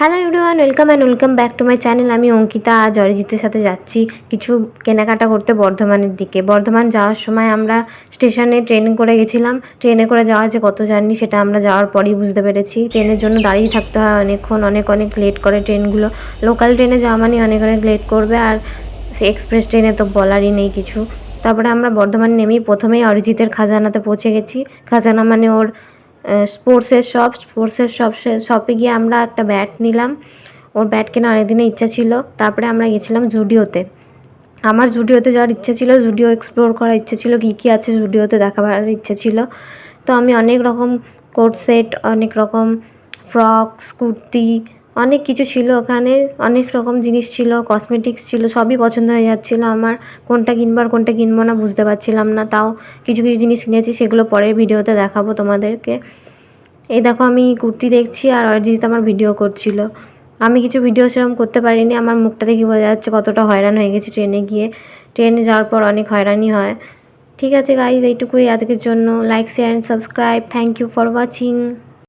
Hello everyone, welcome back to my channel. আমি অঙ্কিতা। আজ অরিজিতের সাথে যাচ্ছি কিছু কেনাকাটা করতে বর্ধমানের দিকে। বর্ধমান যাওয়ার সময় আমরা স্টেশনে ট্রেন করে গেছিলাম। ট্রেনে করে যাওয়া যে কত জার্নি সেটা আমরা যাওয়ার পরেই বুঝতে পেরেছি। ট্রেনের জন্য দাঁড়িয়ে থাকতে হয় অনেকক্ষণ, অনেক লেট করে ট্রেনগুলো। লোকাল ট্রেনে যাওয়া মানে অনেক লেট করবে, আর সে এক্সপ্রেস ট্রেনে তো বলারই নেই কিছু। তারপরে আমরা বর্ধমান নেমেই প্রথমেই অরিজিতের খাজানাতে পৌঁছে গেছি। খাজানা মানে ওর স্পোর্টসের শপে গিয়ে আমরা একটা ব্যাট নিলাম। ওর ব্যাট কেনার অনেক দিনের ইচ্ছা ছিল। তারপরে আমরা গেছিলাম জুডিওতে। আমার জুডিওতে যাওয়ার ইচ্ছে ছিল, জুডিও এক্সপ্লোর করার ইচ্ছে ছিল, কী আছে জুডিওতে দেখাবার ইচ্ছে ছিল। তো আমি অনেক রকম কোট সেট, অনেক রকম ফ্রকস, কুর্তি, অনেক কিছু ছিল ওখানে। অনেক রকম জিনিস ছিল, কসমেটিক্স ছিল, সবই পছন্দ হয়ে যাচ্ছিলো আমার। কোনটা কিনবো আর কোনটা কিনবো না বুঝতে পারছিলাম না। তাও কিছু জিনিস কিনেছি, সেগুলো পরের ভিডিওতে দেখাবো তোমাদেরকে। এই দেখো আমি কুর্তি দেখছি আর অরিজিৎ আমার ভিডিও করছিল। আমি কিছু ভিডিও সেরকম করতে পারিনি। আমার মুখটা দেখে বোঝা যাচ্ছে কতটা হয়রান হয়ে গেছি ট্রেনে গিয়ে। ট্রেনে যাওয়ার পর অনেক হয়রানি হয়। ঠিক আছে গাইজ, এইটুকুই আজকের জন্য। Like, share and subscribe. Thank you for watching.